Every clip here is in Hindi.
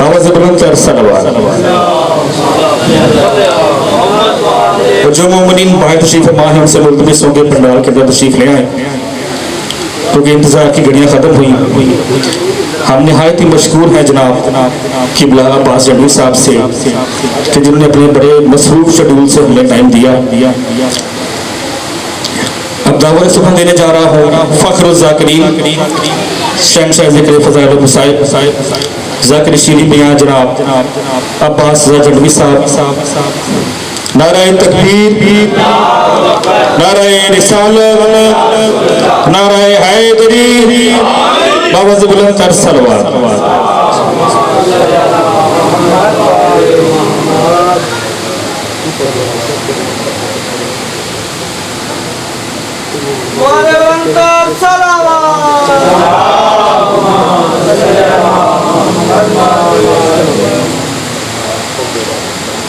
आवाज़ बुलंद कर सलवात। जो मोमिनीन बाहर तशरीफ फरमा है उनसे मुल्तमिस होंगे पंडाल के अंदर तशरीफ ले आए, क्योंकि इंतजार की घड़ियां खत्म हुई। हम नहायत ही मशकूर हैं जनाब किबला अब्बास जंडवी साहब से कि जिन्होंने अपने बड़े मसरूफ शेड्यूल से हमें टाइम दिया। अब दावत सुबह देने जा रहा हूँ फ़ख्रुल ज़ाकिरीन शहंशाह ज़िक्र फ़ज़ाइल मसाइब ज़ाकिर शीरी मियां जनाब अब्बास जंडवी साहब। नाराए तकबीर, नाराए रिसालत, नाराए हैदरी, आवाज़ बुलंद कर सलवात।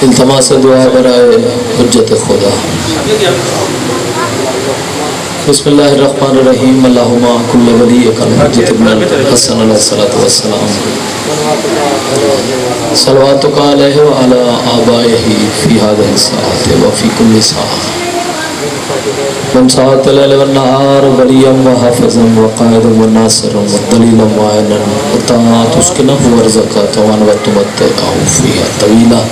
इल्तमास दुआ बराए हुज्जत खुदा। बिस्मिल्लाहिर्रहमानिर्रहीम। अल्लाहुम्मा कुल्ल वलिय्यकल हुज्जत इब्नुल हसन अलैहिस्सलातु वस्सलाम सलवातुका अलैहि व अला आबाइहि फी हादिहि साअति व फी कुल्ली साअ मन साअतल लैल व नहार वलियम व हाफ़िज़म व क़ाइदम व नासिरम व दलीलम व ऐनन व ताअत उसकिनहु व ज़कातन व तुमत्तिअहु फ़ीहा तवीला।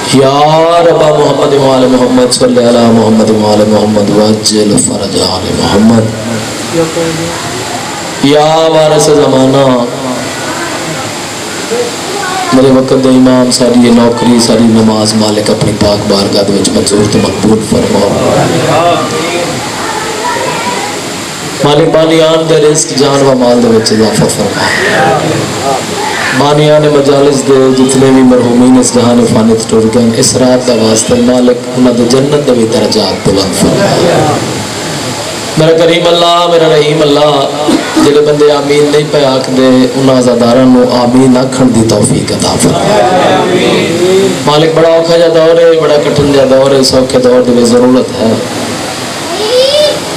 या रब्बा मोहम्मद व आले मोहम्मद सल्लि अला मोहम्मद व आले मोहम्मद वअज्जिल फ़रज आले मोहम्मद। या वारिस ज़माना मेरे वक्त दे इमाम सारी ये नौकरी सारी नमाज मालिक अपनी पाक बारगाह दे विच मंजूर ते मकबूल फरमाओ। मालिक बानियान दे रिज़्क जान व माल दे विच इज़ाफ़ा फरमा। बानियान मजालिस दे जितने भी मरहूमीन इस जहान फ़ानी टुर गए इस रात का वास्ते मालिक उन्होंने जन्नत दे भी दर्जात बुलंद फरमा। मेरा करीम अल्लाह मेरा रहीम अल्लाह जेडे बंदे आमीन नहीं पे आखदे उन्हां अज़ादारां नूं आमीन आखण दी तौफीक अता फरमा। मालिक बड़ा औखा जा दौर है, बड़ा कठिन जा दौर है, सौखे दौर दी ज़रूरत है।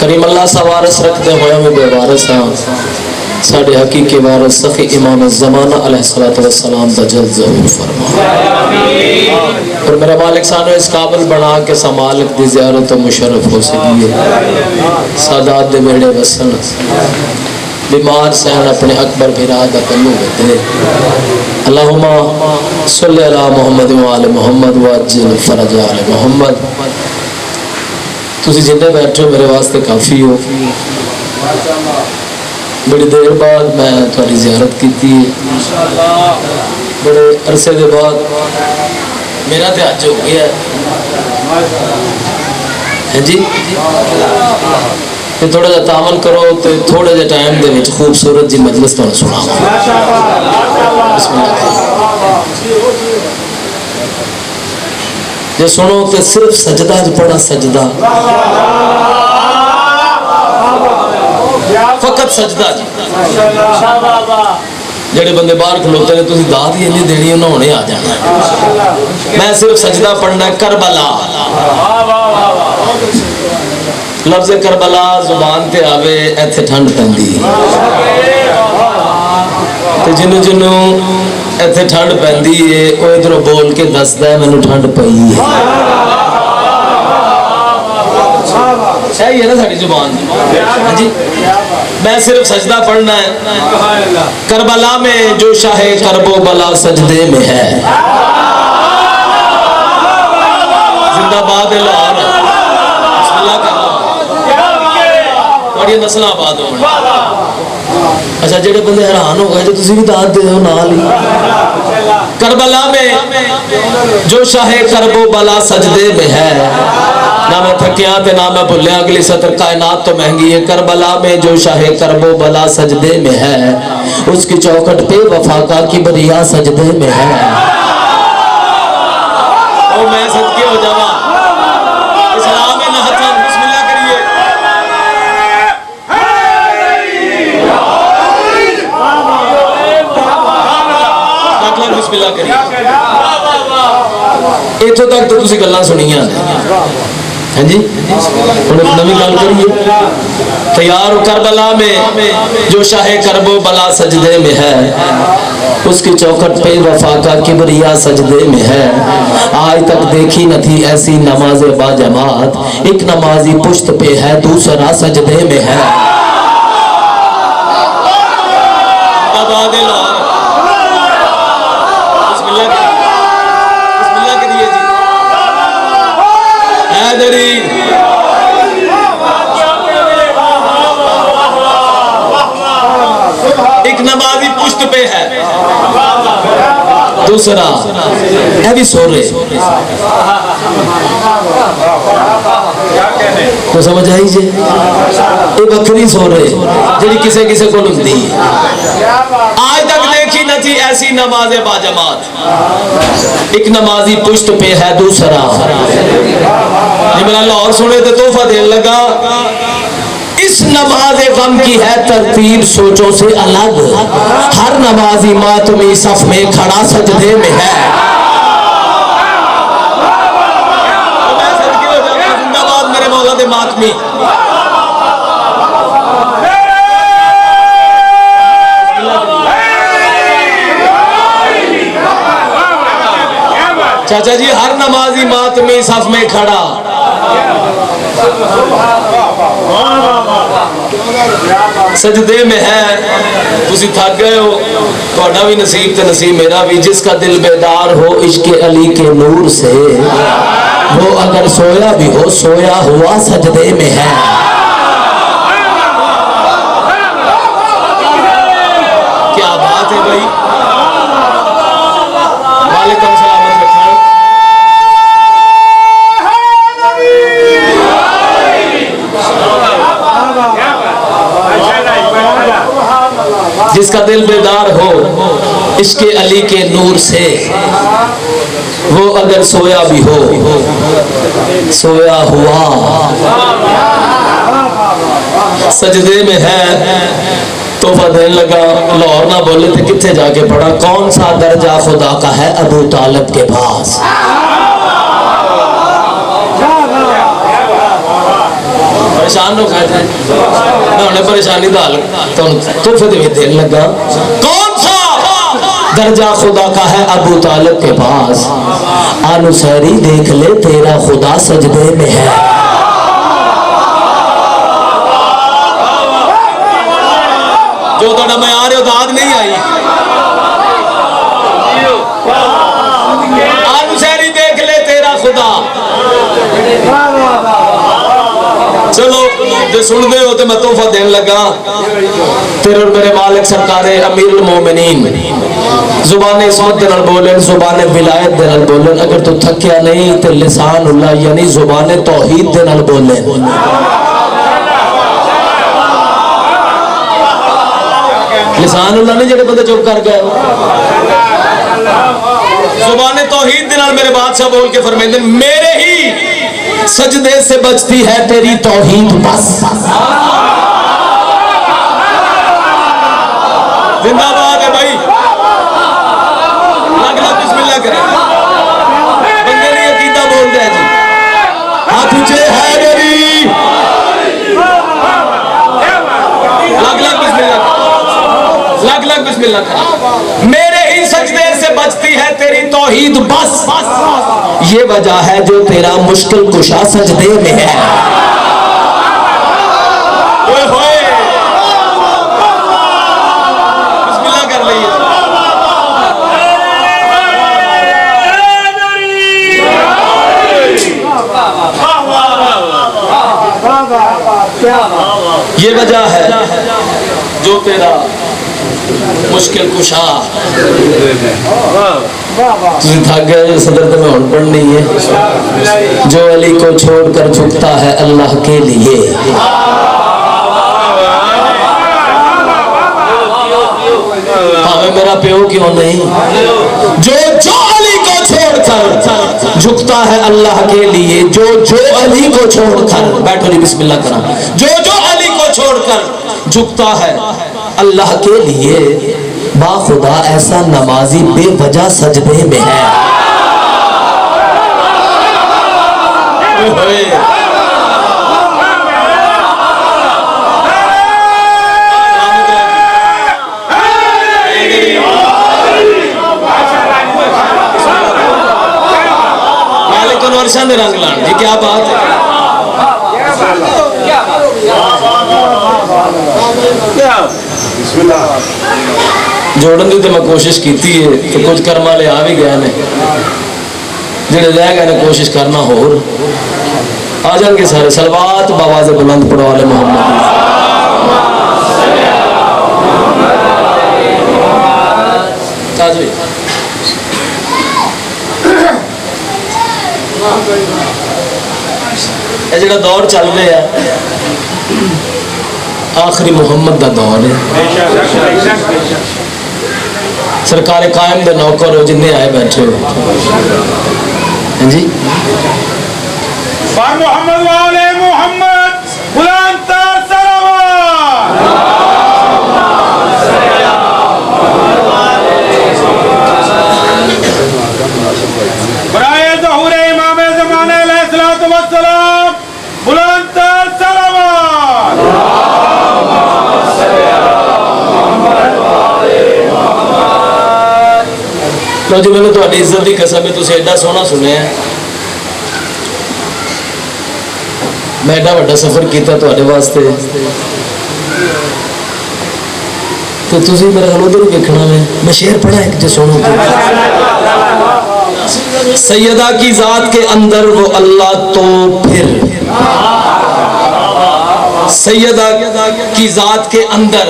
करीम अल्लाह सवारस रखते हुए मैं बेवारस हाँ। साढ़े हकीकी वारिस सखी इमाम ज़माना अलैहिस्सलातु वस्सलाम दा जल्द ज़हूर फरमा। और मेरा मालिक सानू इस काबिल बना के समालिक दी ज़ियारत तो मुशर्रफ हो सकी है। सादात दे बेड़े वसन बीमार सहन अपने अकबर भिरा दा पल्लू दे। अल्लाहुम्मा सल्लि अला मोहम्मद व आले मोहम्मद वअज्जिल फ़रज आले मोहम्मद। तुसी जिन्ने बैठे हो मेरे वास्ते काफ़ी हो। बड़ी देर बाद मैं थोड़ी ज़ियारत की थी, बड़े अरसे के बाद मेरा तो अज हो गया है जी। थोड़ा जा तामन करो तो थोड़े जे टाइम दे विच खूबसूरत जी मजलिस तुहानू सुनावां। जे सुनो तो सिर्फ सजदा च पढ़ा सजदा फकत सजदा जी। जेडे बंदे बाहर खलोते हैं तुसी दात ही इन्नी देनी उन्हें हुणे आ जाना। मैं सिर्फ सजदा पढ़ना है करबला। लफ्ज़ करबला जुबान ते आवे इत्थे ठंड पैंदी ते जिन्नू जिन्नू इत्थे ठंड पैंदी है वो इधरों बोल के दसदा है मैनू ठंड पई है। सही है ना साड़ी जुबान जी। मैं सिर्फ सजदा पढ़ना है। करबला में जो शाहे करबो बला सजदे में है। जिंदाबाद लाहौर। बिस्मिल्लाह कर बड़ी नस्ल आबाद हो। अच्छा जेडे बंदे हैरान हो गए जो तुसी भी दाद दे दो नाल ही। करबला में जो शाहे करबो बला सजदे में है। ना मैं थकिया ते ना मैं भुलिया अगली सतर कायनात तो महंगी है। करबला में जो शाहे करबो बला सजदे में है उसकी चौखट पे वफा का की बरिया सजदे में है। ओ मैं सदके हो जावा इस्लाम में नहतम बिस्मिल्लाह करिए। बिस्मिल्लाह करिए। इत्थों तक तो तुसी गल्लां सुनियां हैं जी। हुण नवी गल करिए। तैयार हो करबला में जो शाहे करबो बला सजदे में है उसकी चौखट पे वफा का किबरिया सजदे में है। आज तक देखी न थी ऐसी नमाज बाजमात, एक नमाजी पुश्त पे है दूसरा सजदे में है। एक नमाजी पुश्त पे है, दूसरा है भी सो रहे। तो समझ आई जे ये बकरी सो रहे जी किसे किसे को लुकती है। आज तक देखी न थी ऐसी नमाज बाजमात, एक नमाजी पुश्त पे है दूसरा। ये मेरा लाहौर सुने तो तोहफा देने लगा। इस नमाज गम की है तरतीब सोचों से अलग, हर नमाजी मातमी सफ में खड़ा सजदे में है। जिंदाबाद मेरे मौला दे मातमी। चाचा जी हर नमाजी मातमी सफ में खड़ा सजदे में है। तुसी थक गए हो, थोड़ा भी नसीब ते नसीब मेरा भी। जिसका दिल बेदार हो इश्क़े अली के नूर से, वो अगर सोया भी हो सोया हुआ सजदे में है। क्या बात है भाई, वालेकुम सलाम रखना। जिसका दिल बेदार हो इश्क़े अली के नूर से, वो अगर सोया भी हो सोया हुआ सजदे में है। तोहफा देने लगा। लाहौर ना बोले थे कितने जाके पढ़ा। कौन सा दर्जा खुदा का है अबू तालिब के पास। परेशान हो गए थे मैं उन्हें परेशानी का हल तोहफे देने लगा। कौन सा दर्जा खुदा का है अबू तालिब के पास। आनुसैरी देख ले तेरा खुदा सजदे में है। जो थोड़ा मैं आ रहे हो दाद नहीं आई। आनुसैरी देख ले तेरा खुदा। चलो जो सुन दे हो तो मैं तोहफा देने लगा। तेरे और मेरे मालिक सरकार अमीरुल मोमिनीन जुबान इस्मत दे नाल बोलन, जुबान विलायत दे नाल बोलन। अगर तू थकिया नहीं तो लिसान उल्लाह यानी जुबान तौहीद दे नाल बोले। लिसान उल्लाह नहीं जेड़े बंदे चुप कर गए। जुबान तौहीद दे नाल मेरे बादशाह बोल के फरमाते मेरे ही सजदे से बचती है तेरी तौहीद बस। जिंदाबाद है भाई। लग लग बिस्मिल्लाह करें। बंदे ने अकीदा बोल दिया जी। हाथ ऊंचे है मेरी। लग लग बिस्मिल्लाह। लग लग बिस्मिल्लाह करें। मेरे ही सजदे से बचती है तेरी तौहीद बस। ये वजह है जो तेरा मुश्किल कुशा सजदे में है। बिस्मिल्लाह कर ली। ये वजह है जो तेरा मुश्किल कुशा। थक गए सदर तो मैं हूं पढ़नी है। जो अली को छोड़कर झुकता है अल्लाह के लिए। हमें मेरा प्यो क्यों नहीं। जो जो अली को छोड़कर झुकता है अल्लाह के लिए। जो जो अली को छोड़कर बैठो नहीं बिस्मिल्लाह करा। जो जो अली को छोड़कर झुकता है अल्लाह के लिए, बाखुदा ऐसा नमाजी बेवजह सजदे में है। बारिशों के रंग लाने जी, क्या बात है। जोड़न की तो मैं कोशिश की है, तो कुछ कर्म वाले आ भी गए ने, जेडे रह गए ने कोशिश करना होर आ जाएंगे सारे। सलवात बाबा से बुलंद पढ़ो वाले मोहम्मद। जो दौर चल रहा है आखिरी मुहम्मद का दौर है। सरकार कायम दे नौकर हो जिन्हें आए बैठे हो जी। मोहम्मद वाले मोहम्मद बुलंद बराए ज़हूर इमाम ज़माने अलैहिस्सलातु वस्सलाम बुलंद सलावत। लो जी, मैंने तो इज्जत की कसम है, तुम एडा सोहना सुनिया, मैं एडा वड्डा सफर किया तुहाडे वास्ते, तो तुसी मेरा ख्याल उधर ही देखना है। मैं शेर पढ़ा एक जो सुनो तो, सैयदा की जात के अंदर वो अल्लाह तो फिर, सैयदा की जात के अंदर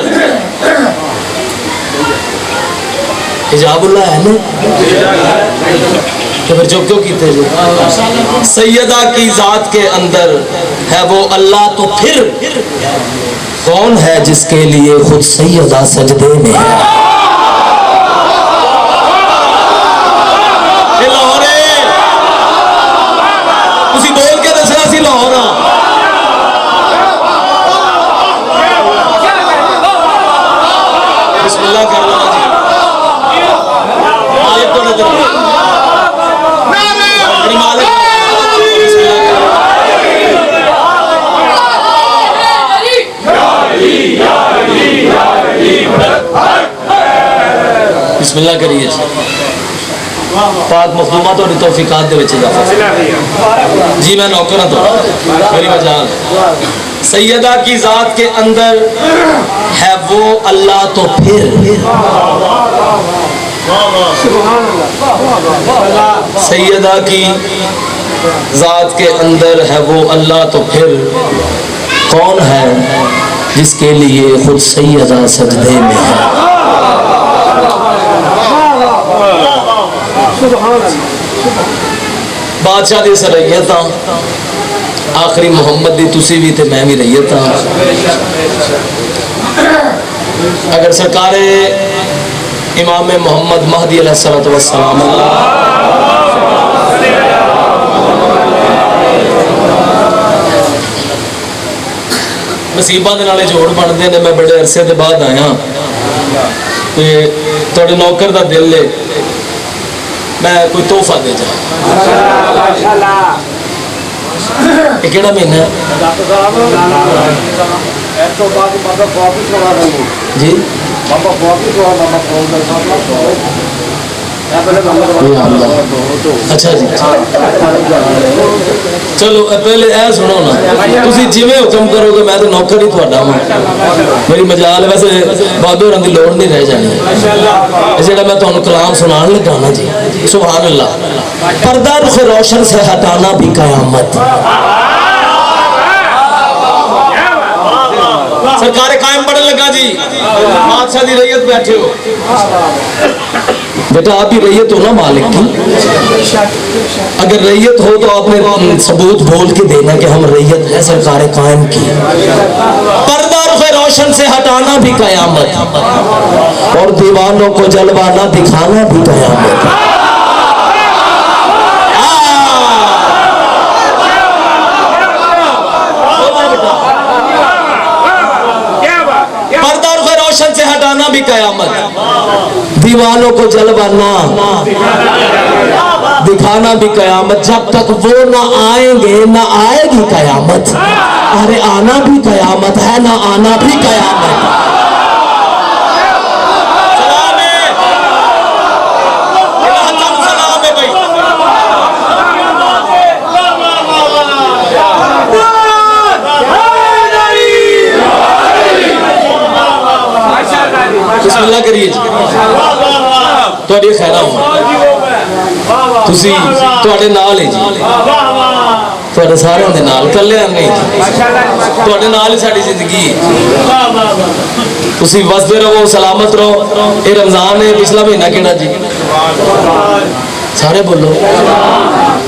हिजाबुल्लाह है ना, तो फिर चुप क्यों कीते जो। सैयदा की जात के अंदर है वो अल्लाह तो फिर कौन है जिसके लिए खुद सैयदा सजदे में है। लाहौरे तुसी बोल के दसना सी लाहौर बिस्मिल्लाह कर लो जी। मालिक को नजर मालिक बिस्मिल्लाह करिए। पाक मखदूमा तो तौफीकात दे विच इजाफा जी। मैं नौकर तो मेरी मजाल। सैयदा की जात के अंदर है वो अल्लाह तो फिर, सैयदा की जात के अंदर है वो अल्लाह तो फिर कौन है जिसके लिए खुद सैयदा सजदे में है। बादशाह दी सरैयत आखिरी मुहम्मद दी तुसी भी ते मैं भी रैयत। अगर सरकार इमाम मोहम्मद महदी अलैहिस्सलातु वस्सलाम नसीबा दे नाले जोड़ बनते हैं। मैं बड़े अरसे के बाद आया तो थोड़े नौकर का दिल है, मैं कोई तोहफा दे जा। केड़ा महीना जी? अच्छा जी, चलो पहले ए सुनो ना, तुसी जिवें हुक्म करोगे मैं तो नौकर ही तुहाडा वां। मेरी मजाल वैसे बाबे होरां दी लोड़ नहीं रह जानी। जेड़ा मैं तुहानू कलाम सुनान लगा ना जी, सुभान अल्लाह। पर्दा रुख रोशन से हटाना भी कयामत। सरकार कायम पढ़ने लगा जी, बादशाह दी रैयत बैठे हो बेटा, आप ही रैयत हो ना मालिक की। अगर रैयत हो तो आपने सबूत बोल के देना कि हम रैयत है सरकार कायम की। पर्दा रुख रोशन से हटाना भी कयामत और दीवानों को जलवाना दिखाना भी कयामत। पर्दा रुख रोशन से हटाना भी कयामत, दीवानों को जलवाना दिखाना भी कयामत। जब तक वो ना आएंगे ना आएगी कयामत। अरे आना भी कयामत है, ना आना भी कयामत। ਤੁਹਾਡੀ ਖੈਰਾਂ ਹੋਣ ਤੁਸੀਂ ਤੁਹਾਡੇ ਨਾਲ ਹੈ ਜੀ ਤੁਹਾਡੇ ਸਾਰਿਆਂ ਦੇ ਨਾਲ ਕੱਲਿਆਂ ਨਹੀਂ ਜੀ ਤੁਹਾਡੇ ਨਾਲ ਹੀ ਸਾਡੀ ਜ਼ਿੰਦਗੀ ਹੈ ਤੁਸੀਂ ਵਸਦੇ ਰਹੋ ਸਲਾਮਤ ਰਹੋ ਇਹ रमजान है पिछला महीना ਕਿਹੜਾ ਜੀ सारे बोलो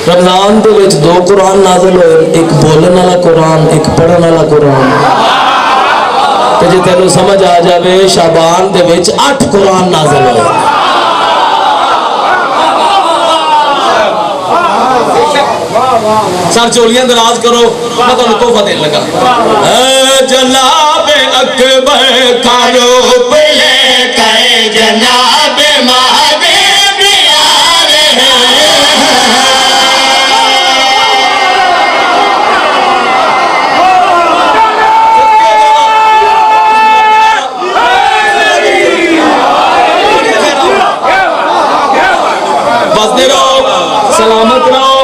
रमजान ਦੇ ਵਿੱਚ 2 कुरान नाज़िल होए एक बोलने वाला कुरान एक पढ़ने वाला कुरान ਤੇ ਜੇ ਤੈਨੂੰ ਸਮਝ ਆ ਜਾਵੇ शाबान ਦੇ ਵਿੱਚ 8 कुरान नाज़िल होए सर चोलियां दराज करो मैं तुहानू तोहफा देने लगा जनाब अकबर कारो पले कहे जनाब महादेव यारे बसते रहो सलामत रहो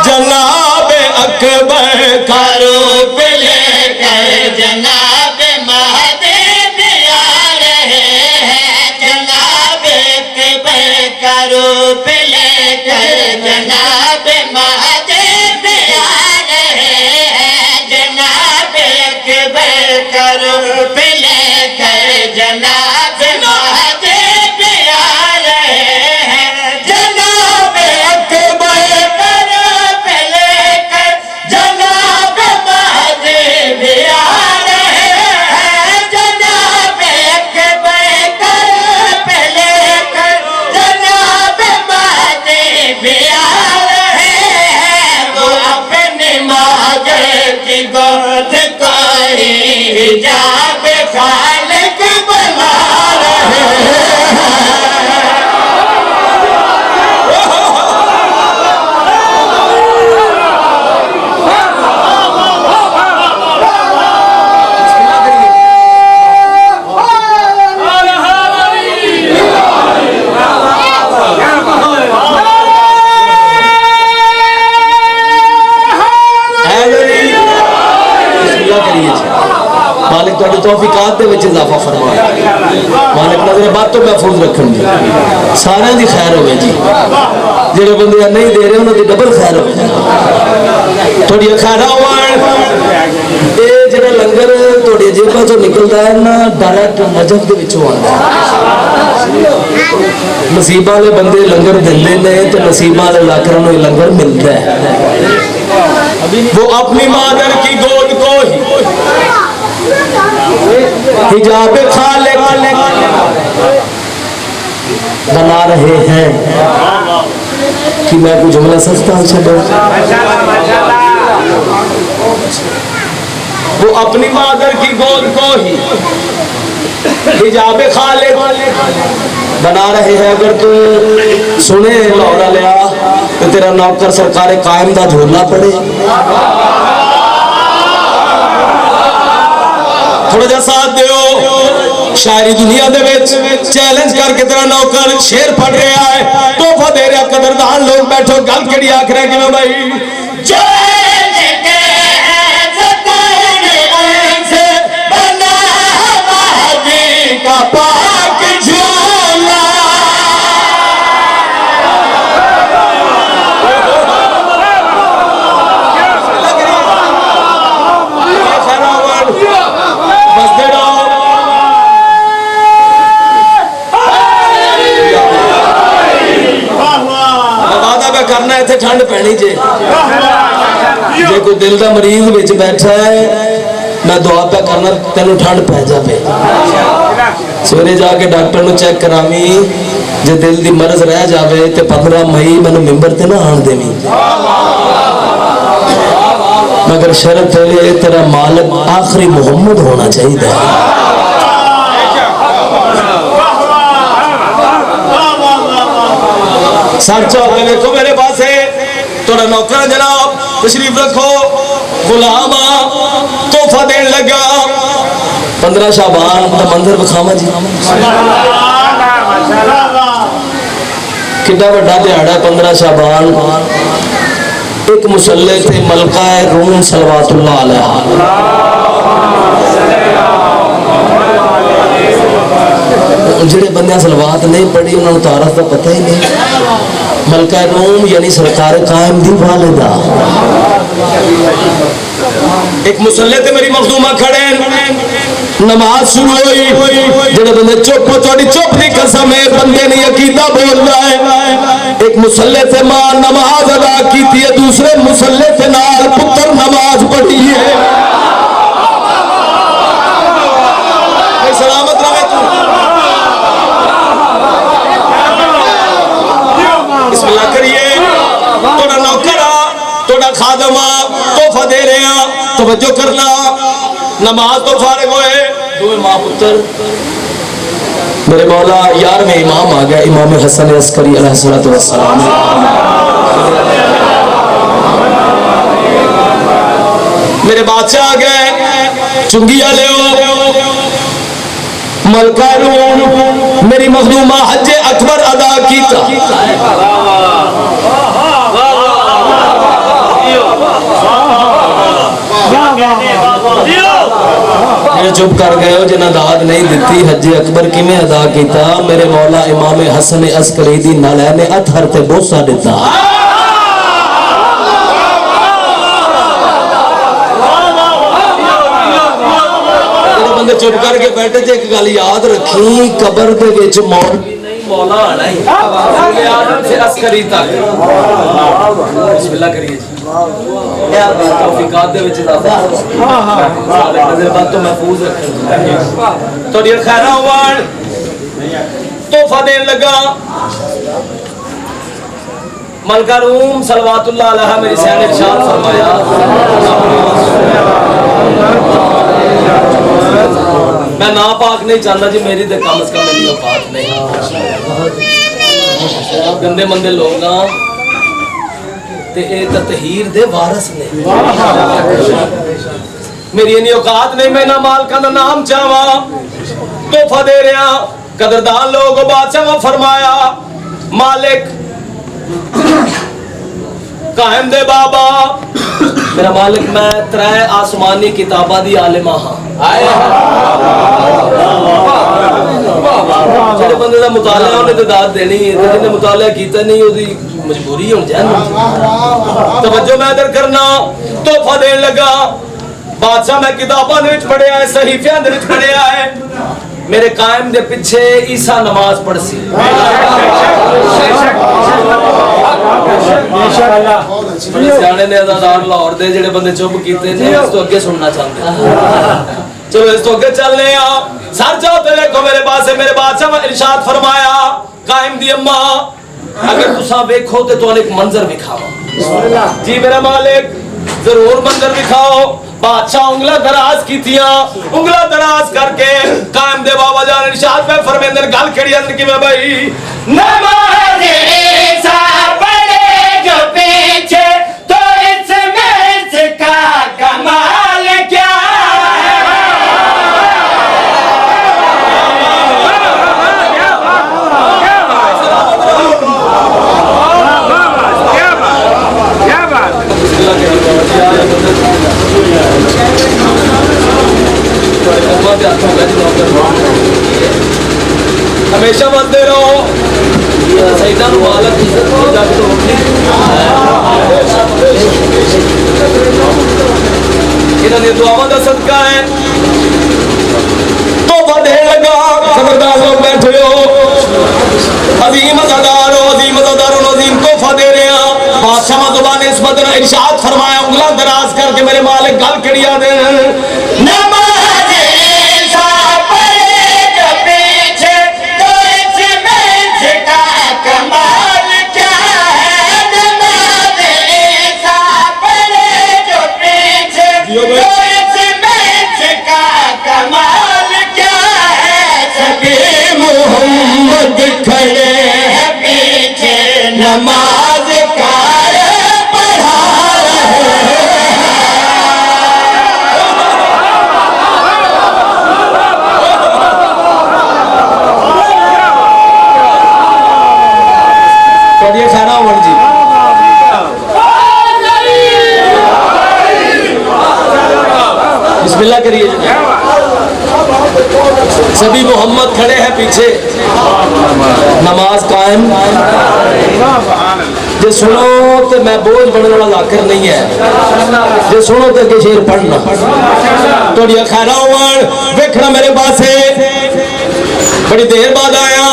जनाब अकबर कारो पले कहे जनाब महादेव आ रहे हैं जनाब अकबर कारो पले कहे जनाब महादेव आ रहे हैं जनाब अकबर कारो पले कहे जनाब महादेव आ रहे हैं जनाब अकबर कारो पले कहे जनाब महादेव आ रहे हैं जनाब अकबर कारो पले कहे जनाब महादेव आ रहे हैं वो अपने महादेव की गोद को हिजाब खालिक बना रहे हैं मालिक तुहाडी तौफीकात दे विच इजाफा फरमाए मालिक नजर बात तो महफूज रखन जी सारे दी खैर होवे जी जेड़े बंदे नहीं दे रहे उन्हां दी डबल खैर होवे तुहाडी खैरा होवन ए जेड़ा लंगर तुहाडी जेबां चों निकलदा है ना डायरेक्ट नजफ दे विचों आंदा नसीबां वाले बंदे लंगर दिंदे ने ते नसीबां वाले लाकरां नूं लंगर मिलदा है वो अपनी मादर की गोद को ही हिजाब खालिक बना रहे हैं कि मैं कुछ जुमला सस्ता छो वो अपनी मादर की गोद को ही हिजाब खालिक बना रहे हैं अगर तू सुने लौरा लिया तो तेरा नौकर सरकार कायम दा झोला पड़े थोड़ा जा साथ दियो शायरी दुनिया दे विच चैलेंज करके तेरा नौकर शेर पढ़ रहा है तोहफा दे रहा कदरदान लोग बैठो गल केड़ी आख रहे कि भाई का पाक झूला करना इतने ठंड पैनी जे कोई दिल का मरीज विच बैठा है मैं दुआ पे करना तेन ठंड पै जाए सवेरे जाके डॉक्टर नु चेक करावी जे दिल की मरज रह जाए तो 15 मई मैनू मिंबर ते ना आन देवी मगर शर्त है तेरा मालिक आखिरी मुहम्मद होना चाहिए सर चौके देखो मेरे पास थोड़ा नौकर जनाब तशरीफ रखो गुलाम तोहफा देन लगा 15 शाबान का मंदिर विखावा जी कितना बड़ा दिहाड़ा 15 शाबान एक मुसल्ले थे मलका है रूम सलवातुल्लाह अलैहा ਜਿਹੜੇ ਬੰਦਿਆਂ ਸਲਵਾਤ नहीं पढ़ी उन्होंने तारफ का पता ही नहीं। मलका रूम यानी सरकार कायम दी वालिदा एक मुसल्ले ते मेरी मखदूमा खड़े नमाज शुरू हुई जेड़े बंदे चुप थोड़ी चुप दी कसम है बंदे नहीं अकीदा बोलदा है। एक मुसल्ले ते मां नमाज अदा की थी दूसरे मुसल्ले ते नाल पुत्र नमाज पढ़ी है। सलामत रहे तू बिस्मिल्लाह करिए। थोड़ा नौकरा थोड़ा खादमा तोहफा दे रहे हैं तवज्जो करना। नमाज तो फारिग होए दो मां पुत्र मेरे मौला यार में इमाम आ गया इमाम हसन अस्करी अलैहिस्सलातु वस्सलाम। मेरे बादशाह आ गए चुंगिया ले मलका रूम मेरी मखदूमा हज अकबर अदा कीता। चुप कर गए हो जिन्हें दाद नहीं दी हज अकबर किमें अदा किया। मेरे मौला इमाम हसन अस्करी दी नालै ने अथर ते बोसा दिता। बंदे चुप करके बैठे थे एक गल याद रखी कबर दे विच मौलवी नहीं मौला आना ही आदम से अस्करी तक। बिस्मिल्लाह करिए जी यार तौफीकात दे विच नज़र बात तो महफूज रखन थोड़ी खैरा होवन तोहफा देन लगा। मलका रूम सलवातुल्लाह अलैहा मेरी सैन इरशाद फरमाया मैं ना पाक नहीं चाहता जी मेरी तो कम से कम मेरी औकात नहीं। गंदे मंदे लोग ना ते ए ततहीर दे वारिस ने मेरी इन्नी औकात नहीं मैं ना मालका दा नाम चावा तोहफा दे रहा। कदरदान लोग बादशाह ने फरमाया मालिक कायम दे बाबा मेरा मालिक मैं त्रै आसमानी किताबां दी आलिमा हां। जेड़े बंदे दा मुताला उन्हें तो दाद देनी है जिन्हें मुताला कीता नहीं ओदी मजबूरी हो जाए। तवज्जो मैं इधर करना तोहफा देन लगा। बादशाह मैं किताबां दे विच पढ़िया है सहीफियां दे विच पढ़िया है मेरे कायम दे पीछे ईसा नमाज पढ़ सी। सियाने ने अज़ादार लाहौर दे जेड़े बंदे चुप कीते ने इस तो अगे सुनना चाहते चलो इस तो अगे चलने आ सर जाओ ते देखो मेरे पास मेरे बादशाह ने इरशाद फरमाया कायम दी अम्मा अगर तुसा देखो तो तुहानू एक मंजर दिखावा। जी मेरा मालिक जरूर मंजर दिखाओ। बादशाह उंगला दराज कीतियां उंगला दराज करके कायम दे बाबा जान इरशाद पे फरमांदे गल केड़ी अंदर की मैं भाई नमाज ईसा पढ़े जो पीछे तो इसमें इसका कमाल क्या हमेशा बनते रहो सईदा मालक इन्होंने दुआवां दा सदका है तो बढ़े लगा। खबरदार लोग बैठे हो अजीम अज़ादार हो अजीम अज़ादारों अजीम तोहफा दे रहे हैं। बादशाह ज़ुबान इस बदर इरशाद फरमाया उंगला दराज करके मेरे मालिक गल केड़ी आदे नमाज का पढ़ा रहे खाना वन जी बिस्मिल्लाह करिए। सभी मोहम्मद खड़े हैं पीछे, नमाज कायम। जे सुनो तो मैं बोझ बनने वाला जाकिर नहीं है, जे सुनो तो अगे शेर पढ़ना थोड़ी खैरा होवन वेखना मेरे पास बड़ी देर बाद आया।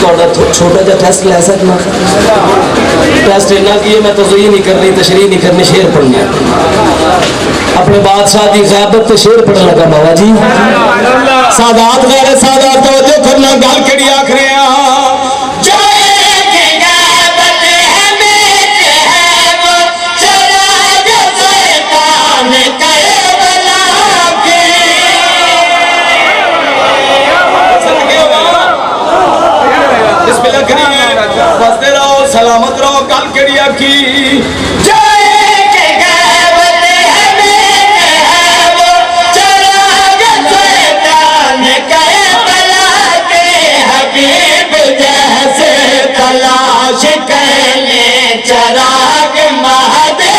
थोड़ा छोटा जा टेस्ट ले सकना, टेस्ट इन्ना की है, मैं तज़यीन नहीं करनी, तशरीह नहीं करनी, शेर पढ़ना है। अपने बादशाह की ग़ैबत तो शेर पढ़ने लगा बाबा जी। सादात गैर सादात तवज्जो करना, गल केड़ी आख रहे हैं बसते रहो, सलामत रहो, कल केड़िया की तलाश करने चराग महादेव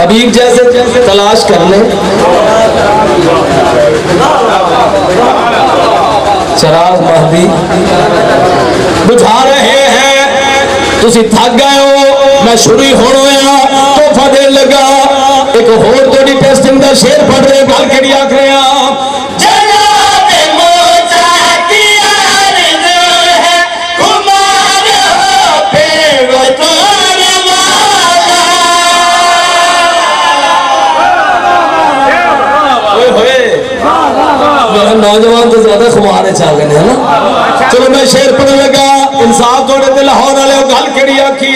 हबीब जैसे तलाश कर ले, चराग महदी बुझा रहे हैं। तुसी थक गए हो, मैं शुरू ही होना होया तोहफा देन लगा। एक होर थोड़ी टेस्टिंग का शेर पढ़ रहे, गल केड़ी आख रहे हैं नौजवान तो ज्यादा खुमार चाह गए है ना। चलो मैं शेर पढ़ने लगा, इंसाफ थोड़े ते लाहौर वाले गल केड़ी आखी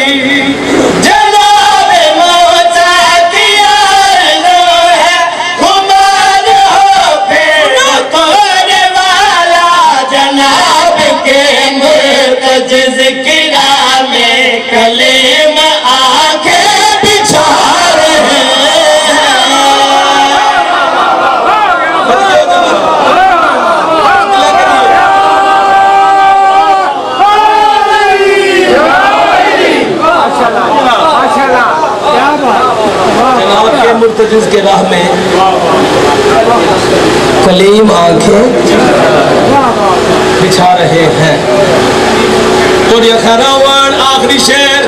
कलेम आके बिछा रहे मुर्तजिज के राह में कलीम आंखें बिछा रहे हैं। तो ये खरावान आखिरी शेर,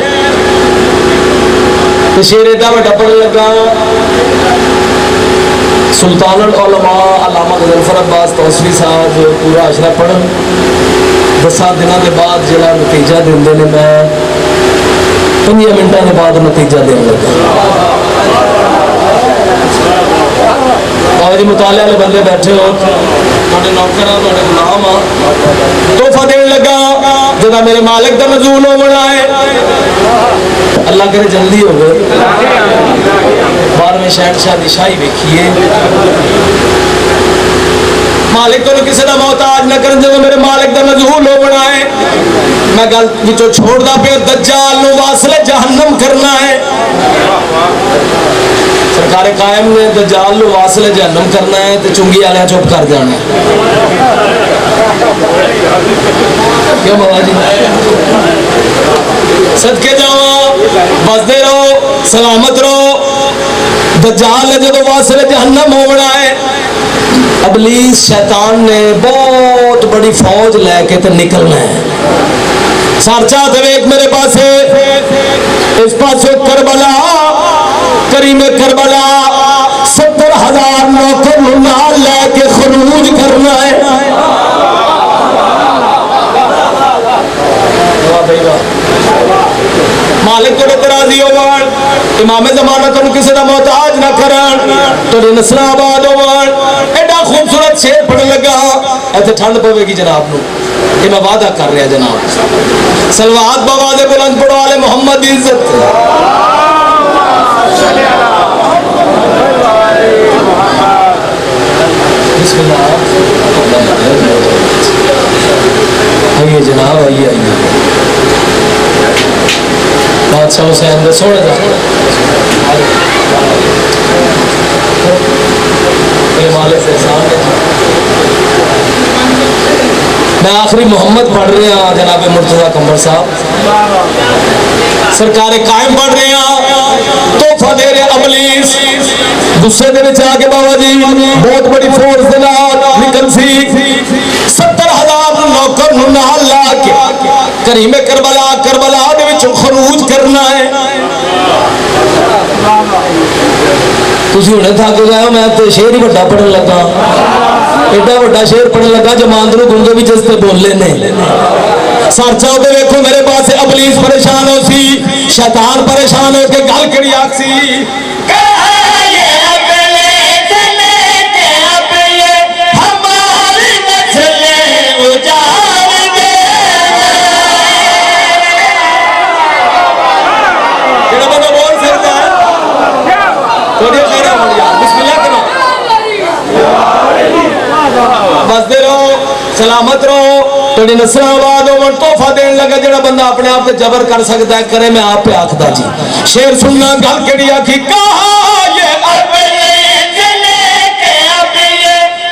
तो शेर इतना बड़ा पढ़ने लगा। सुल्तानुल उलमा अल्लामा ज़फ़र अब्बास तौसरी साहब पूरा अशरा पढ़न 10 दिनों के बाद जिला नतीजा देंगे ने, मैं 5 मिनटों के बाद नतीजा देने लगा। और मुताले वाले बंदे बैठे हो, थोड़े नौकर थोड़े गुलाम तोहफा देने लगा जदा मेरे मालिक का नज़ूल होना है। अल्लाह करे जल्दी हो गए। 12वें शहनशाह की शाही वेखिए, मालिक को किसी का मोहताज न कर। जब मेरे मालिक का नज़ूल होना है, मैं गल विचों छोड़दा पे दज्जाल नूं वासले जहन्नम करना है। सरकार कायम ने दज्जाल नूं वासले जहन्नम करना है, तो चुंगी वाले चुप कर जाना है। क्यों बाबा जी, सदके जाओ, बसते रहो, सलामत रहो। दज्जाल ने जो वासले जहन्नम होना है, इब्लीस शैतान ने बहुत बड़ी फौज लेके तो निकलना है। सारचा देख मेरे पास इस पास करबला, करीम करबला 70,000 नौकर नाल लेके खरूज करना है। मालिक को तराजी होवन, इमाम जमाना तुम किसी का मोहताज ना करन, तुझे नस्ल आबाद होवन। एडा खूबसूरत शेर पढ़ने लगा, ऐसे ठंड पवेगी जनाब नूं, ये मैं वादा कर रहा जनाब। सलवात बवादे बुलंद पढ़ो वाले मोहम्मद की इज्जत। आइए जनाब, आइए आइए। बादशाह हुसैन सोने मेरे मालिक से एहसान है। मैं आखिरी मोहम्मद पढ़ रहा जनाब मुर्तजा कंवर साहब सरकार कायम पढ़ रहे हैं तोहफा दे रहे अबलीस गुस्से दे विच आके बाबा जी बहुत बड़ी फोर्स दे नाल निकल सी 70,000 नौकर नु नाल ला के करीमे करबला दे विचों खरूज करना है। तुसी हुणे थक गए हो, मैं तो शेर ही बड़ा पढ़न लगा, एडा बड़ा शेर पढ़न लगा जमांदरू गुंगे भी जिस पे बोले ने सरचा उते देखो मेरे पास अबलीस परेशान हो सी शैतान परेशान हो के गल कड़ी आखसी बसते रहो सलामत रहो थोड़ी नस्ल आबाद हो तोहफा देने लगा जो बंदा अपने आप से जबर कर सकता है करे। मैं आप पे आखदा जी शेर सुनना गल केड़ी आखी कहा ये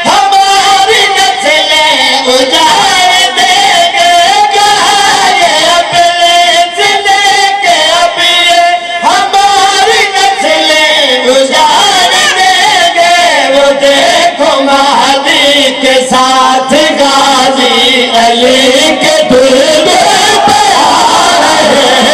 हमारी नस्लें उजाड़ देंगे हमारी नस्लें उजाड़ देंगे वो देखो महादी के साथ गाजी अली के दिल पे आ रहे हैं।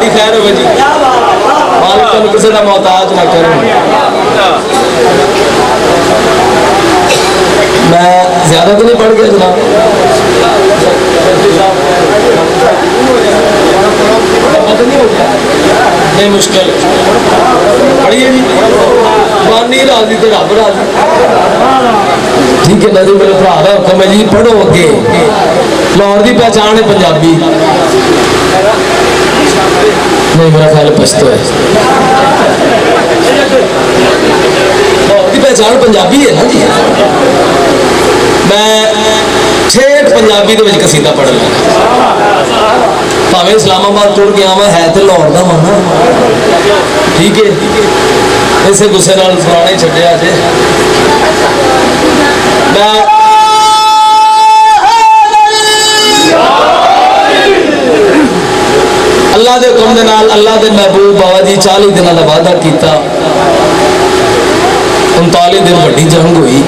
खैर हो जी मालिक तुम किसी का मोहताज ना करो। मैं ज्यादा तो नहीं पढ़ गया जनाब, नहीं मुश्किल पढ़िए जी बानी राजी तो रब राजी ठीक है ना जी। मेरे भरा का हुक्म है जी पढ़ो अगे लाहौर की पहचान है पंजाबी नहीं मेरा ख्याल पछतो है लाहौर की पहचान पंजाबी है ना जी। मैं ठेठ पंजाबी के कसीदा पढ़ लगा भावें इस्लामाबाद तुर गया वा है तो लाहौर का माना ठीक है इसे गुस्से नाल सुनाने छड्डिया जे मैं अल्लाह के हुक्म दे नाल अल्लाह के महबूब बाबा जी 40 दिनों का वादा किया 39 दिन वड्डी जंग हुई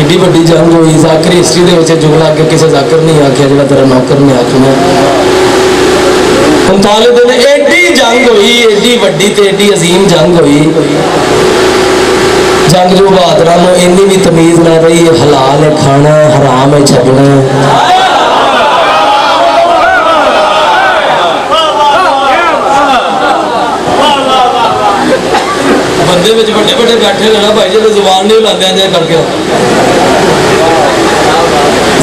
एडी वड्डी जंग हुई जाकिर हिस्ट्री के जुगला अगे किसी जाकिर नहीं आख्या जो तेरा नौकर ने आखना 39 दिन एडी जंग हुई एडी वड्डी ते एडी अजीम जंग हुई जंग जो बहादुरां नूं इन्नी भी तमीज ना रही हलाल है खाना हराम है छड्डना बंदे बड़े बड़े बैठे ना भाई जो जुबान नहीं हिलाते इंज करके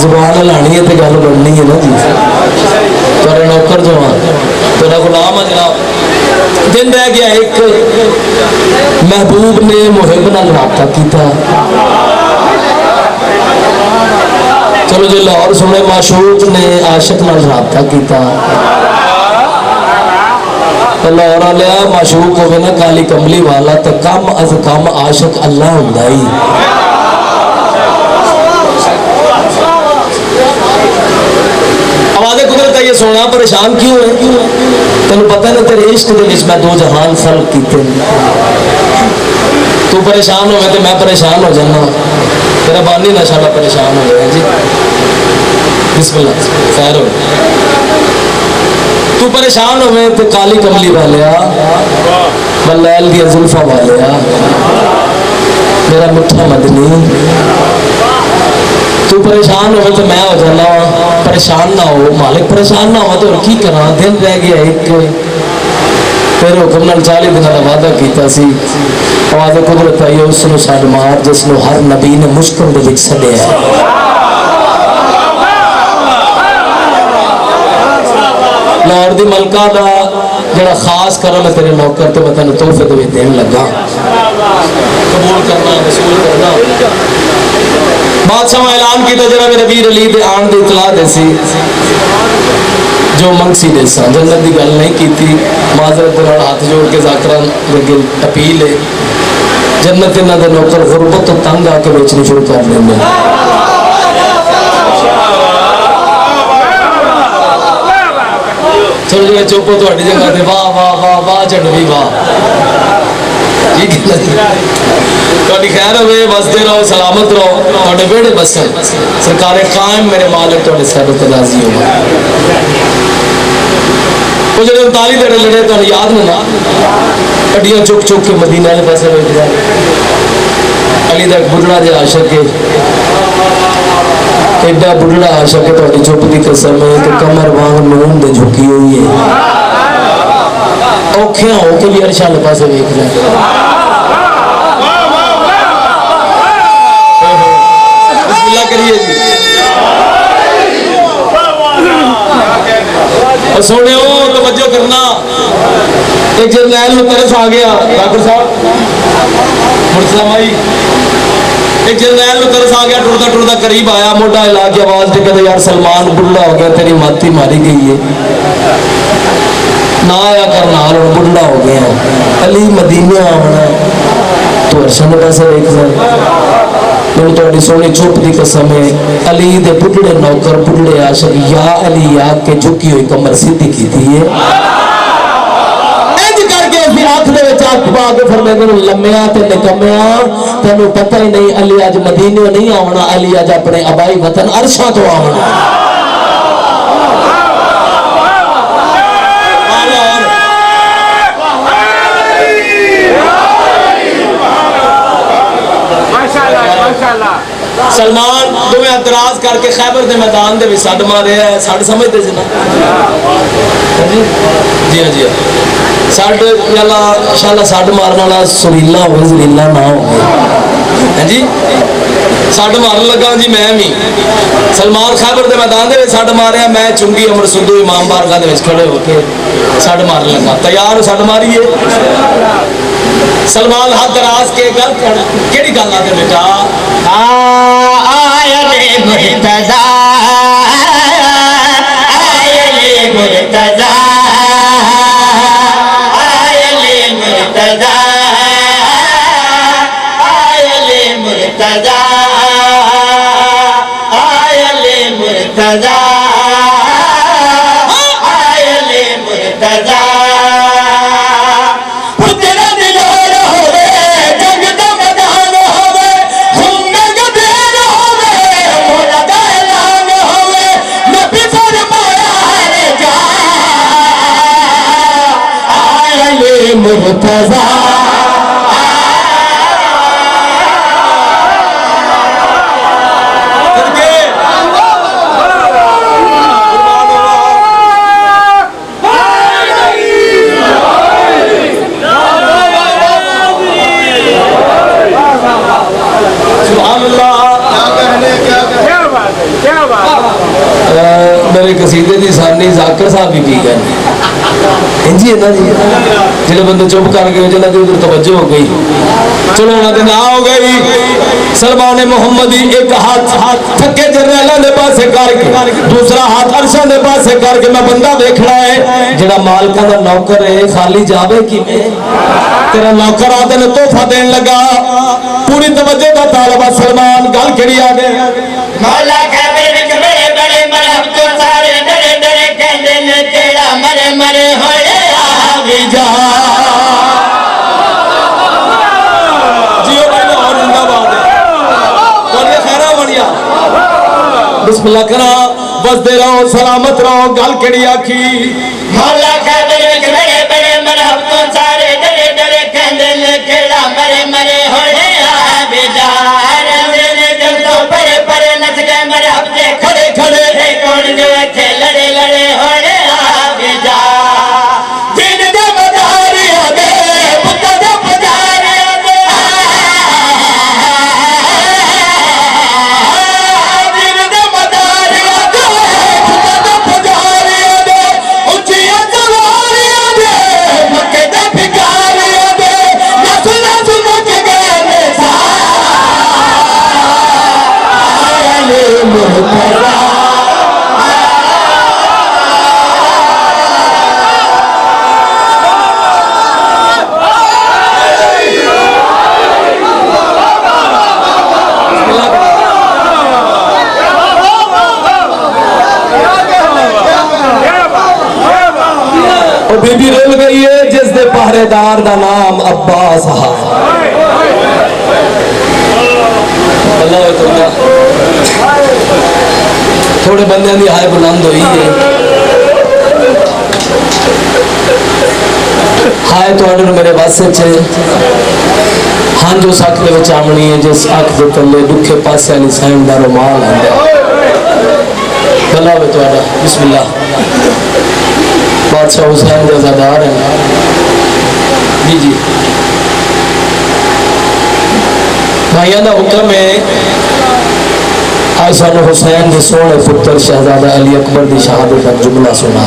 जुबान हिलानी है तो गल बननी है ना जी। तेरा नौकर जवान तेरा गुलाम है जनाब दिन रह गया एक महबूब ने मुहिब नाल राबता किया चलो जो लाहौर सुने माशूक ने आशिक नाल राबता किया लाहौर लिया माशूक हो ना काली कमली वाला तो कम अज कम आशिक अल्लाह हुंदा ही आवाज़े कुदरत ये सोना परेशान क्यों है तेन पता ना तेरे इश्क के मैं 2 जहान सल्ब किए तू परेशान हो तो मैं परेशान हो जाना तेरा बानी ना सारा परेशान हो जाए जी बिस्मिल्लाह खैर हो तू परेशान हो तो काली कमली वाले मलैल दी जुल्फा वाले मेरा मिठा मदनी तू परेशान हो तो मैं हो जाना परेशान ना हो मालिक परेशान ना हो तो की करा दिन रह गया एक तेरे हुक्म नाल 40 दिनों का वादा किया सी आवाज़ कुदरत आई उसनू छड्ड मार जिसनू हर नबी ने मुश्किल दे विच सद्दिया लाहौर दी मलका दा जरा खास करम है तेरे नौकर तो मैं तेन तोहफे तो देन लगा, कबूल करना वसूल करना। बादशाह ऐलान किया जरा मेरे वीर अली दे आन दी इतला देसी जो मंगसी देसा जन्नत की गल नहीं की। माजरत के नाल हाथ जोड़ के जाकरां अगे अपील है, जन्नत इन्हां दे नौकर गुरबत तो तंग आके बेचनी शुरू कर देंगे। थोड़ी देर चुप हो थोड़ी जगह ते वाह वाह वाह वाह झंडवी वाह, ठीक है थोड़ी खैर हो, बसते रहो सलामत रहो, थोड़े बेड़े बसन सरकार कायम मेरे मालिक थोड़े सर ते राजी होगा। वो जो 39 दिन लड़े तो याद नहीं ना, कड्डियां चुक चुक के मदीने वाले पासे बैठ जाए। अली दा बुढ़ड़ा जो आशक है, एडा बुढ़ड़ा आशक है, थोड़ी चुप की कसम है कि कमर वांग नून दे झुकी हुई है, औखियां होके भी अरश वाले पासे वेख जाए। बिस्मिल्लाह करिए जी। और सोने तवज्जो करना, एक जरनैल में तरस आ गया डॉक्टर साहब मुर्तजा भाई, एक जरनैल में तरस आ गया, टुरदा टुरदा करीब आया, मोटा हिला के आवाज दे कहते यार सलमान बुढ़ा हो गया, तेरी माती मारी गई है, ना आया कर नाल बुढ़ा हो गया। अली मदीने आना तो अरशन पासे देखना, मैं थोड़ी सोनी चुप की कसम है, अली दे बुढ़ड़े नौकर बुढ़ड़े आशिक या अली या के झुकी हुई कमर सीधी की थी है। इंज करके फिर आंख दे विच आंख पा के फरमांदे ने लम्मिया ते निकम्मिया तेनू पता ही नहीं अली अज मदीने नहीं आना, अली अज अपने आबाई वतन अरशा तो आना। सलमान तुम्हें एतराज करके खैबर के मैदान के सड मारे है, सड समझते जी ना जी हाँ जी हाँ सड शाला सड मारने वाला सुरीला हो जलीला ना हो है जी। सड मारन लगा जी मैं भी सलमान खैबर के मैदान के सड मारिया, मैं चुंगी अमर सुधू इमाम बारगाह के खड़े होके सड मारन लगा, तैयार सड मारिए। सलमान हाथ दराज के गल केड़ी गल आते बेटा आयले मुर्तजा आयले मुर्तजा आयले मुर्तजा आयले मुर्तजा आयले मुर्तजा आयले मुर्तजा मुर्तजा मेरे कसीदे की सानी जाकर साहब भी पी गए इंजी है ना जी, जो बंदे चुप कर गए जिन्होंने उधर तवज्जो हो गई, चलो उन्होंने ना हो गई। सलमान मोहम्मदी एक हाथ थके जरनैलों के पासे करके दूसरा हाथ अरशा के पासे करके मैं बंदा देखना है जेड़ा मालका का नौकर है खाली जावे कि तेरा नौकर आते ने तोहफा देन लगा, पूरी तवज्जो का तालबा सलमान गल केड़ी आ गई मौला खैबर विच बड़े बड़े मरहब तो सारे डरे डरे कहंदे ने केड़ा मरे मरे होए आ भी जा जियो भाई लाहौर जिंदाबाद है और ये खैरा बढ़िया बिस्मिल्लाह करा बसदे रहो सलामत रहो। गल केड़ी आखी मौला खैबर विच बड़े बड़े मरहब तो सारे डरे डरे कहंदे ने केड़ा मरे मरे होए आ भी जा जब तो परे परे नच गए मरहब दे खड़े खड़े कौन जो थे लड़े लड़े होए आ भी जा दिन दे मदारिया दे पुत दे पजारिया दे दिन दे मदारिया दे पुत दे पजारिया दे ऊंचियां सरदार दा नाम अब्बास है। अल्लाह अकबर। थोड़े बंदे की हाय बुलंद हुई है। हाय तो मेरे बस हाँ जो अख के आमनी है, जिस अख के थले दुखे पासे वाली साइन का रुमाल आंदा। भला हो तुहाडा। बिस्मिल्लाह। बादशाह हुसैन के अज़ादार हैं जी जी। भाइयों का हुक्म है, आज सानू हुसैन के सोहने पुत्र शहजादा अली अकबर की शहादत का जुमला सुना।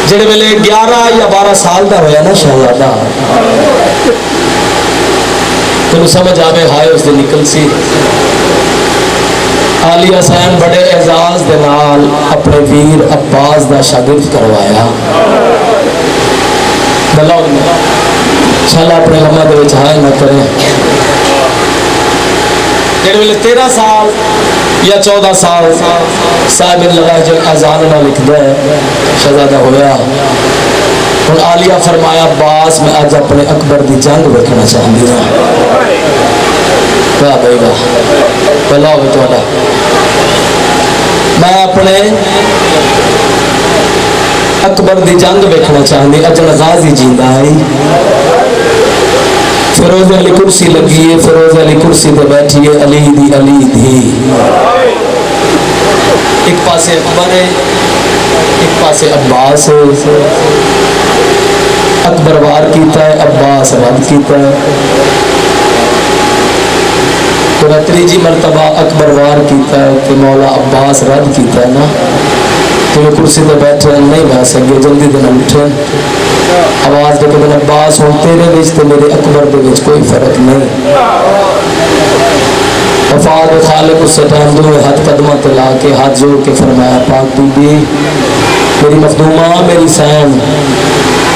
जिहड़े वेले 11 या 12 साल का होया ना शहजादा, तेन समझ आवे हाय उस दिन निकल सी। आली हुसैन बड़े एजाज दे नाल अपने वीर अब्बास का शागिर्द करवाया। भला शाला अपने लम्मा दे विच हाय ना करें। जिहड़े वेले 13 साल या 14 साल साहिब लगा जो अजान ना लिखता है शहजादा होया। हुण आलिया फरमाया अब्बास मैं अज अपने अकबर की जंग वेखना चाहती हूँ। वाह भाई वाह। भला हो तुहाडा। मैं अपने अकबर की जंग वेखना चाहती। अजन गाजी जींदा आई। फिरोज अली कुर्सी लगी है, फिरोज अली कुर्सी पे बैठी है, अली दी एक पासे अकबर है, एक पासे अब्बास है। अकबर वार किया है, अब्बास रद्द किया है। तो तीजी मरतबा अकबर वार किया है कि मौला अब्बास रद्द किया है ना, तो वो कुर्सी पर बैठे नहीं बह सके, जल्दी दिन उठे। आवाज दे के अब्बास हूँ तेरे विच ते मेरे अकबर दे विच कोई फर्क नहीं। वफाद खालिक उस टाइम दो हाथ कदम ते ला के हाथ जोड़ के फरमाया पाक बीबी मेरी मखदूमा मेरी सैन,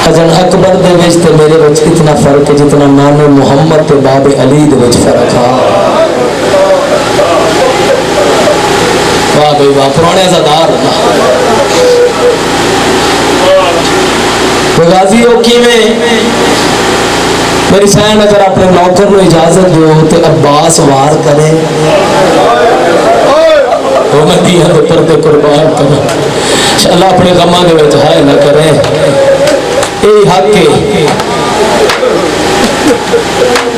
अजन अकबर दे विच ते मेरे विच इतना फर्क है जितना नाने मुहम्मद ते बाबे अली दे विच फर्क है। वाह भाई वाह। पुराने अज़ादार गाजी मेरी सैन अगर अपने नौकर को इजाजत दो तो अब्बास वार करे, मैं दिया के पर्दे कुर्बान करा। अल्लाह अपने गमा के विच हाय ना करे। यही हक है।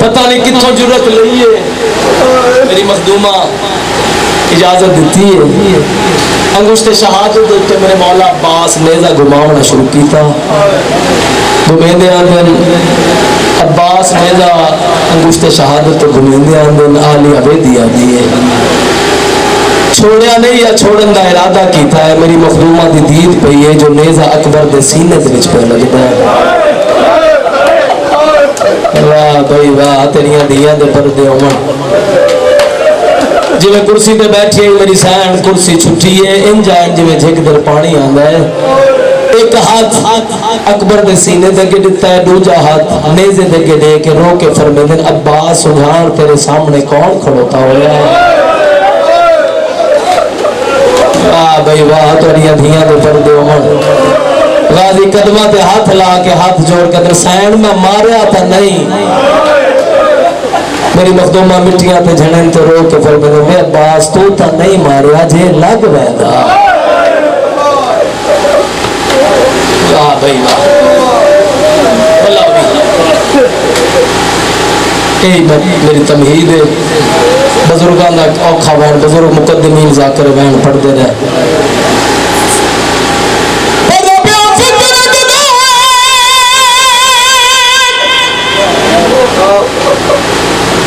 पता नहीं कितों जरूरत लई है। मेरी मखदूमा इजाजत दी है। अंगुश्ते शहादत उत्ते मेरे मौला अब्बास नेजा घुमावना शुरू किया। घुमेंदे आंदन अब्बास नेजा अंगुश्ते शहादत तो घुमेंदे आंदन आली अबेदी आती है। छोड़िया नहीं या छोड़न का इरादा किया है। मेरी मखदूमा की दीद पई है जो नेजा अकबर के सीने के विच पे लगता है। वाह भाई वाह। तेरिया दिया दे परदे होवन। जिवे कुर्सी पे बैठी है मेरी सैन, कुर्सी छुट्टी है इंज जिवे झिक दर पानी आंदा है। एक हाथ अकबर दे सीने दे अगे दिता है, दूजा हाथ नेज़े दे अगे दे के रो के फरमांदे अब्बास सुधार तेरे सामने कौन खड़ोता होया है। वाह भाई वाह। तोरिया धियां दे परदे होवन। गाजी कदमां ते हाथ ला के हाथ जोड़ के सैन मैं मारिया था नहीं। मेरी मखदूमा मिट्टियां ते झड़न ते रो के फिर मैं अब्बास तू तो नहीं मारिया जे लग वैदा। वाह भाई वाह। मेरी तमहीद है। बुजुर्गों का औखा बहन बुजुर्ग मुकदमीन जाकर बहन पढ़ते रहे।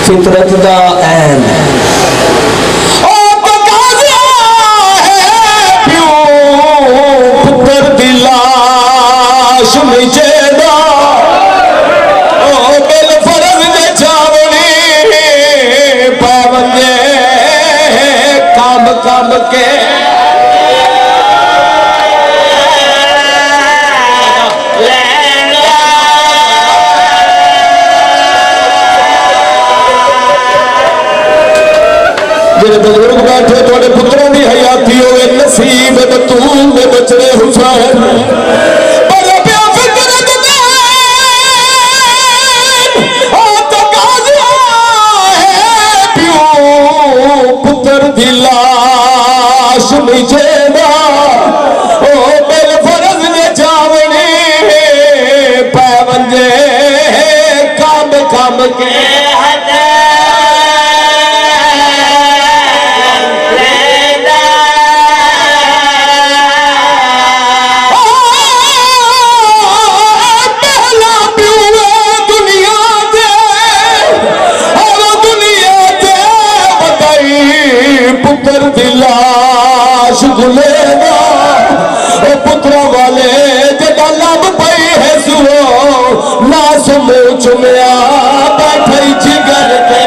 फितरत दा ऐन पुत्र दी लाश मिजेदा ओ बिल फर्ज दे चावनी पावंजे कब कब के बड़ा प्या फिक्र दे ओ तो गाजिया है प्यो पुत्र दी लाश मिजेदा ओ बिल फर्ज ने जावने पैवंजे काम काम के पुत्र दी लाश गुलेगा ओ पुत्रा वाले जड़ा लब पई है सुओ ना समो चुमया बैठे जिगर ते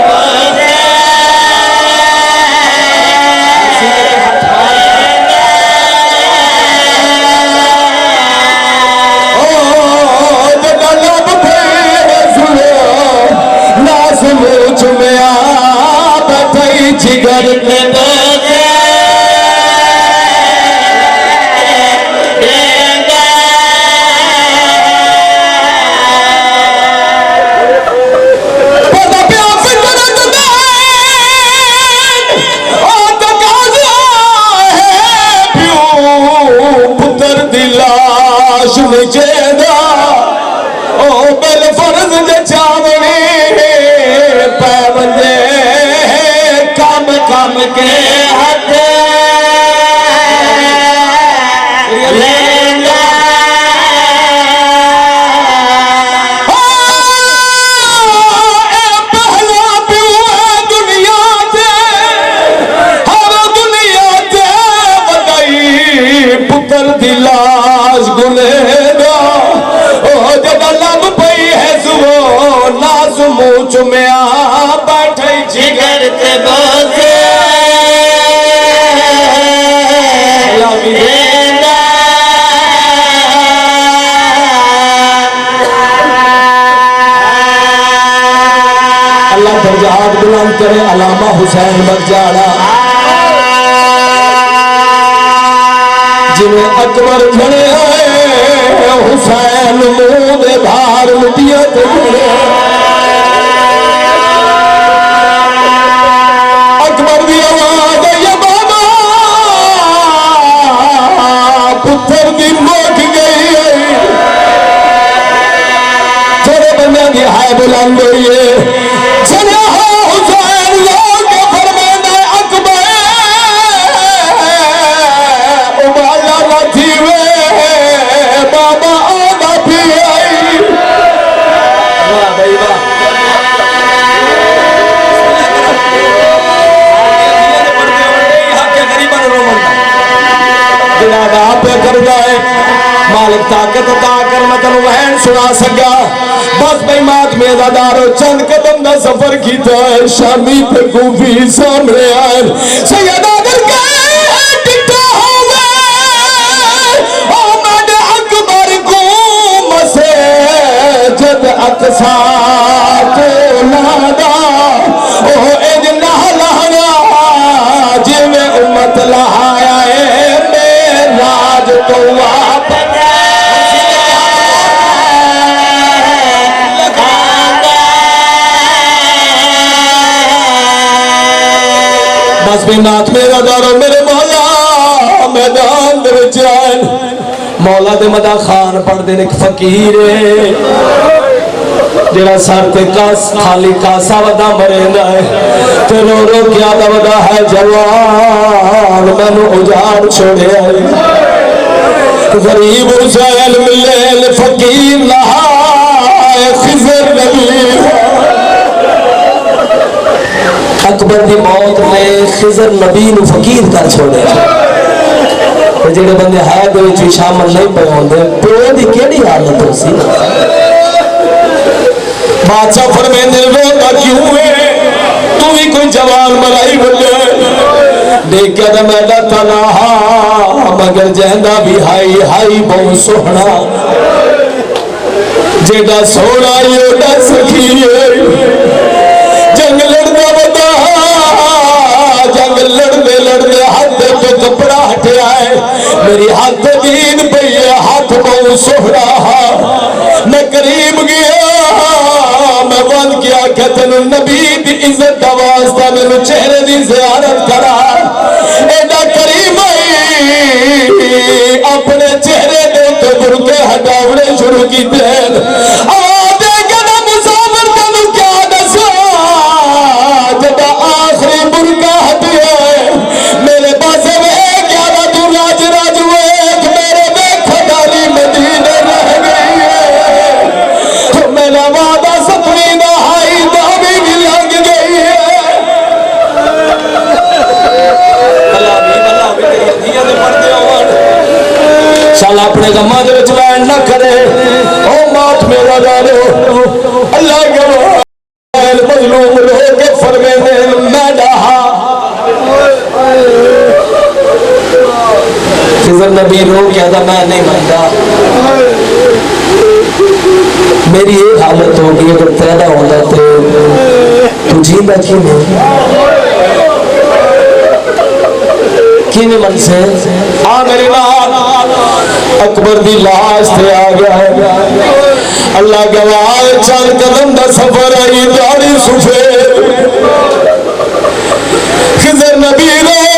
ओ जड़ा लब पई है सुओ ना समो चुमया बैठे जिगर ते ओ बिल फर्ज दे चावने पैवंजे काम काम के हाथ लेंगा पहला प्यो दुनिया ते हर दुनिया ते बताई पुत्र दी लाश गुलेगा लब पई है सुबह नाज मुंह चुमया बैठे जिगर ते बोझे अल्लाह दर्जात बुलंद करे अलामा हुसैन बगजाड़ा जिन्हें अकबर खड़े हुसैन मुंह दे भार लुटिया ते अकबर दी आवाज ये बाबा पुत्र दी मुक गई थोड़े बंदे की हाय बुलंद हुई है चले हो हुसैन लोग फरमाना अकबर उबाला न थी वे बाबा आना भी आई वाह भाई वाह मालिक ताकत अता कर मैं तेन वहन सुना सका बस भाई मातमे अदादारो चंद कदम का सफर किया है शामी पे कूफी सामने आए सैयदा जब अकसा को लादा ओ इज लहलाना जिवें उम्मत लहाया है मेराज तो वापस बस भी नाथ मेरा दारो मेरे मौला मैदान दे विच आए मौला दे मदा खान पढ़ते एक फकीर जेड़ा सर ते कास खाली कासा वदा मरेंदा है ते रो रो क्या वदा है जवान मैनू उजाड़ छोड़िया गरीब हुसैन मिले फकीर नहाए खिजर नबी अकबर की मौत ने खिजर नबी नू फकीर कर छोड़िया जेड़े बंदे है शामिल नहीं पे आते प्यो की केड़ी हालत हो सी बादशाह फरमांदे रोता क्यों है तू भी कोई जवान मलाई बल्ले देखा तो मैं तनहा मगर जहदा भी हाई हाई बहुत सोहना जेड़ा सोना योड़ा सखी जंग लड़दा बता जंग लड़ते लड़ते हाथ पे कपड़ा हटिया है मेरी हाथ दीन पई है सोहरा मैं करीब गया मैं बन के आख्या तेन नबी की इज्जत का वास्ता मैनू चेहरे की जियारत करा एडा करीब अपने चेहरे के उत्ते बुरके हटावने शुरू किए अपने गमा लैंड ना करे ओ मौत मेरा जानो अल्लाह के मजलूम लोग फरमाते मैं डहा खिज़र नबी रो क्या था मैं नहीं मानता मेरी ये हालत होगी अगर पैदा होता तो तू जींदा क्यों किने मन से आ मेरे नाल अकबर दी लाश ते आ गया है अल्लाह गवाह चल कदम दा सफर आई दाढ़ी सफेद खिज़र नबी रो